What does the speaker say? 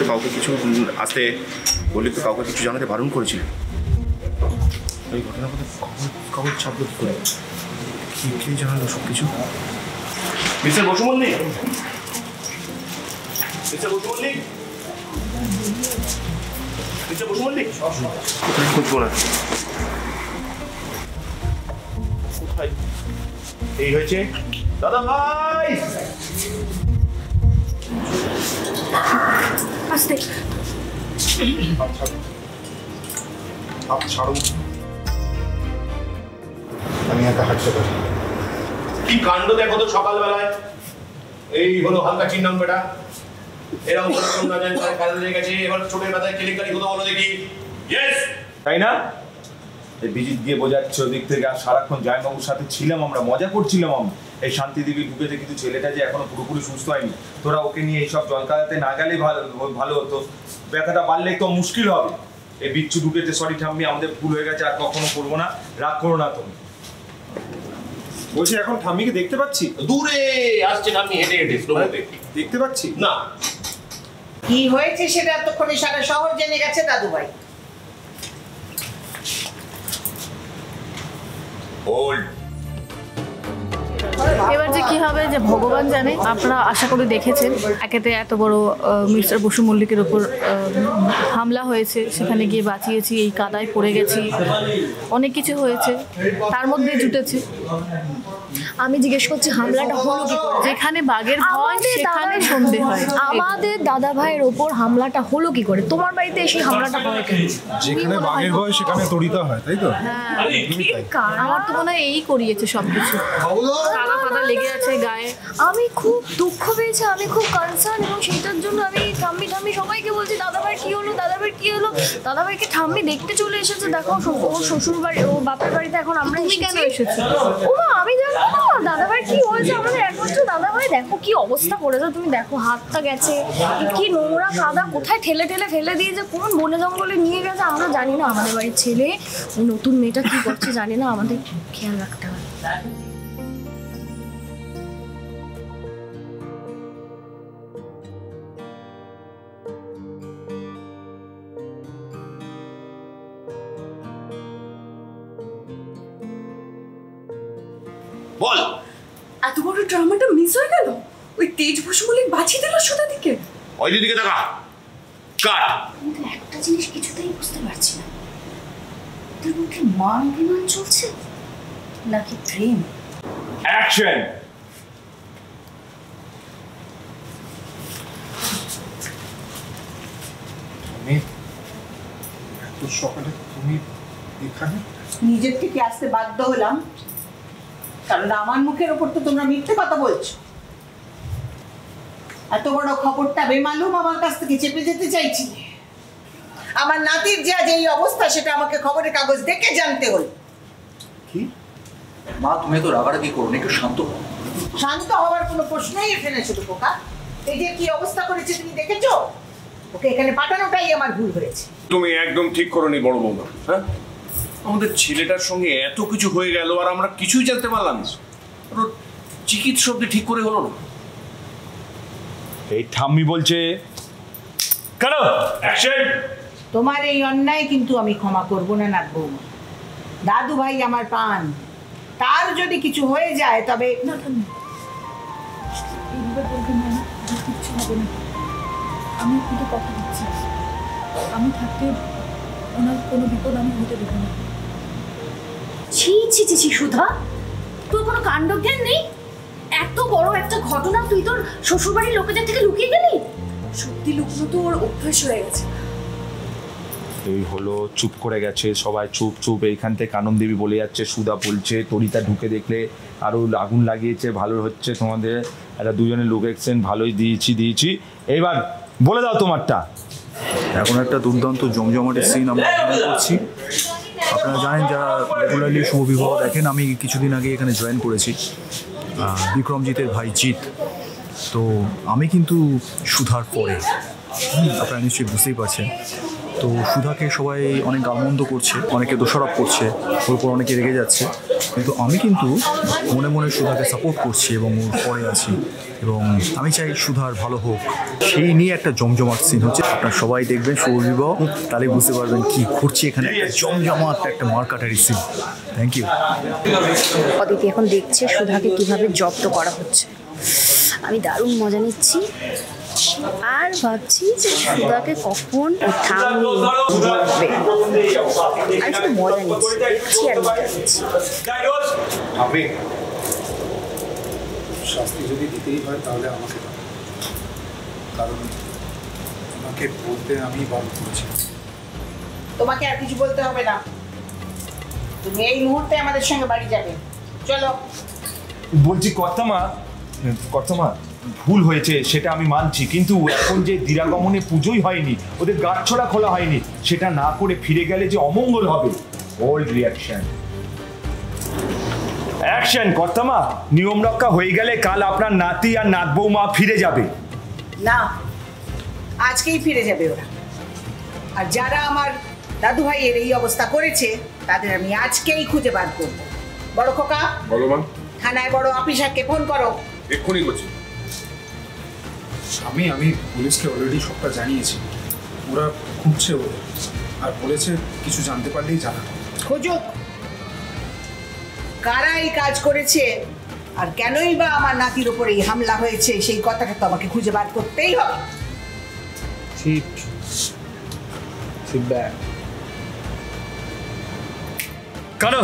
কাউকে কিছু আসতে বললে তো কাউকে কিছু জানাতে বারণ করেছিল। এই ঘটনার কথা খবর ছাপলো কি করে? কে জানালো সব কিছু? মিস্টার বসু মল্লিক, কোথায় খুঁজবো না? কোথায় এই হয়েছে? দাদা ভাই আস্তে ছাড়ো, আমি একা হাঁটতে পারি। কি কাণ্ড দেখো তো সকালবেলায়। এই হলো হালকা চিন্নাম বেটা, এরকম না জানি কাজে লেগে গেছে। এবার ছোটের কথায় কেলেঙ্কারি কোথাও বলো দেখি। তাই না? বিজিত গিয়ে বোঝাচ্ছে ওদিক থেকে, আর সারাক্ষণ জয়বাবুর সাথে ছিলাম আমরা, মজা করছিলাম আমরা। এই শান্তিদেবী ঢুকেছে, কিন্তু ছেলেটা যে এখনো পুরোপুরি সুস্থ হয়নি। তোরা ওকে নিয়ে এইসব জলকাদাতে না গেলে ভালো হতো, ব্যথাটা বাড়লে তো মুশকিল হবে। এই বিচ্ছু ঢুকেছে, সরি ঠাম্মি, আমাদের ভুল হয়ে গেছে, আর কখনো করবো না, রাগ করো না তুমি। বলছি এখন ঠাম্মিকে দেখতে পাচ্ছি? দূরে আসছে ঠাম্মি হেঁটে হেঁটে, দেখতে পাচ্ছি না। কি হয়েছে সেটা এতক্ষণে সারা শহর জেনে গেছে দাদু ভাই। এবার যে কি হবে যে ভগবান জানে। আপনারা আশা করি দেখেছেন একেতে এত বড় মিস্টার বসু মল্লিকের উপর হামলা হয়েছে, সেখানে গিয়ে বাঁচিয়েছি, এই কাদায় পড়ে গেছি, অনেক কিছু হয়েছে, তার মধ্যে জুটেছে। আমি জিজ্ঞেস করছি হামলাটা হলো কি করে? যেখানে বাঘের ভয় সেখানে সন্ধে হয়। আমাদের দাদা ভাইয়ের ওপর হামলাটা হলো কি করে? তোমার বাড়িতে এসে হামলাটা হয় কেন? যেখানে বাঘের ভয় সেখানে তড়িতা হয়, তাই তো? আমার তো মনে হয় এই করিয়েছে সবকিছু, কাদা ফাদা লেগে আছে গায়ে। আমি খুব দুঃখ পেয়েছি, আমি খুব কনসার্ন, এবং সেটার জন্য আমি ঠাম্মি সবাইকে বলছি দাদা ভাইয়ের কি হলো, দাদা ভাইয়ের কি হলো। দাদা ভাইকে ঠাম্মি দেখতে চলে এসেছে। দেখো ওর শ্বশুর বাড়ি, ও বাপের বাড়িতে এখন আমরা কেন এসেছি? ও আমি জানবো না দাদা ভাই কি হয়েছে। আমাদের একমাত্র দাদা ভাই দেখো কি অবস্থা করেছে, তুমি দেখো হাতটা গেছে, কি নোংরা কাদা, কোথায় ঠেলে ফেলে দিয়েছে, কোন বনে জঙ্গলে নিয়ে গেছে আমরা জানি না। আমাদের বাড়ির ছেলে, নতুন মেয়েটা কি করছে জানি না, আমাদের খেয়াল রাখতে হবে। বল, এত বড় ড্রামাটা মিস হয়ে গেল। ওই তেজ বসু মল্লিক বাঁচিয়ে দিল সুধা দিকে। ওই দিকে দেখা কাট। কিন্তু একটা জিনিস কিছুতেই বুঝতে পারছি না, ওদের মধ্যে মান অভিমান চলছে নাকি প্রেম? অ্যাকশন। এত সকালে তুমি এখানে? নিজের থেকে আসতে বাধ্য হলাম, কারণ আমার মুখের ওপর তো তোমরা মিথ্যে কথা বলছো। এত বড় খবরটা বেমালুম আমার কাছ থেকে চেপে যেতে চাইছিলে। আমার নাতির যে এই অবস্থা সেটা আমাকে খবরের কাগজ দেখে জানতে হলো। কি মা, তুমি তো রাগারাগি করো না, একটু শান্ত হও। শান্ত হওয়ার কোনো প্রশ্নই এখানে ছিল খোকা। এই যে কি অবস্থা করেছে তুমি দেখেছো? ওকে এখানে পাঠানোটাই আমার ভুল হয়েছে। তুমি একদম ঠিক করোনি বড় বৌমা। হ্যাঁ, আমাদের ছেলেটার সঙ্গে এত কিছু হয়ে গেল আর আমরা কিছুই জানতে পারলাম না। চিকিৎসক ঠিক করে হলো না। এই ঠাম্মি বলছে কেন অ্যাকশন। তোমার এই অন্যায় কিন্তু আমি ক্ষমা করব না নাত বৌমা। দাদু ভাই আমার প্রাণ, তার যদি কিছু হয়ে যায় তবে আমি কিন্তু কথা দিচ্ছি, আমি থাকতে ওনার কোনো বিপদ আমি হতে দেবো না। ছি ছি ছি ছি সুধা, তোর কোনো কাণ্ডজ্ঞান নেই? এত বড় একটা ঘটনা তুই তোর শ্বশুরবাড়ির লোকেদের থেকে লুকিয়ে গেলি? সত্যি লুকনো তো ওর অভ্যাস হয়ে গেছে। এই হলো, চুপ করে গেছে সবাই, চুপ চুপ। এইখান থেকে কাননদেবী বলে যাচ্ছে, সুধা বলছে, তরিতা ঢুকে দেখলে আরও আগুন লাগিয়েছে, ভালো হচ্ছে তোমাদের। একটা দুজনের লুক এক্সচেঞ্জ ভালোই দিয়েছি। এইবার বলে দাও তোমারটা। এখন একটা দুর্দান্ত জমজমাটের সিন আমরা অভিনয় করছি। আপনারা জানেন যারা রেগুলারলি শুভবিবাহ দেখেন, আমি কিছুদিন আগে এখানে জয়েন করেছি, বিক্রমজিতের ভাই জিৎ। তো আমি কিন্তু সুধার পরে আপনারা নিশ্চয়ই বুঝতেই পারছেন। তো সুধাকে সবাই অনেক গালমন্দ করছে, অনেকে দোষারোপ করছে, ওর উপর অনেকে রেগে যাচ্ছে, কিন্তু আমি কিন্তু মনে মনে সুধাকে সাপোর্ট করছি এবং ওর পরে আছি, এবং আমি চাই সুধার ভালো হোক। সেই নিয়ে একটা জমজমাট সিন হচ্ছে, আপনারা সবাই দেখবেন শুভ বিবাহ, তাহলে বুঝতে পারবেন কি ঘটছে এখানে। জমজমাট একটা মার্কাটারি সিন। Thank you. অদিতি এখন দেখছে সুধাকে কিভাবে জব্দ করা হচ্ছে। আমি দারুণ মজা নিচ্ছি আর ভাবছি যে সুধাকে কখন থামবে। আমি শুধু মজা নিচ্ছি, দেখছি আর মজা নিচ্ছি। শাস্তি যদি দিতেই হয় তাহলে আমাকে দাও, কারণ আমাকে বলতে আমি বারণ করেছি। তোমাকে আর কিছু বলতে হবে না, তুমি এই মুহূর্তে আমাদের সঙ্গে বাড়ি যাবে। চলো। বলছি কর্তামা, ভুল হয়েছে সেটা আমি মানছি, কিন্তু এখন যে দিরাগমনে পুজোই হয়নি, ওদের গাঁটছড়া খোলা হয়নি, সেটা না করে ফিরে গেলে যে অমঙ্গল হবে। Old reaction, action. কর্তামা, নিয়ম রক্ষা হয়ে গেলে কাল আপনার নাতি আর নাত বৌমা ফিরে যাবে। না, আজকেই ফিরে যাবে ওরা। আর যারা আমার দাদু ভাইয়ের এই অবস্থা করেছে তাদের আমি আজকেই খুঁজে বার করব। বড় খোকা, বলো মা। থানায় বড় অফিসারকে ফোন করো। এক্ষুনি করছি। আমি পুলিশকে অলরেডি সবটা জানিয়েছি, ওরা খুঁজছে ওদের, আর বলেছে কিছু জানতে পারলেই জানাবো। খুঁজুক, কারা এই কাজ করেছে আর কেনই বা আমার নাতির উপর এই হামলা হয়েছে সেই কথাটা তো আমাকে খুঁজে বার করতেই হবে। Sit back. কারো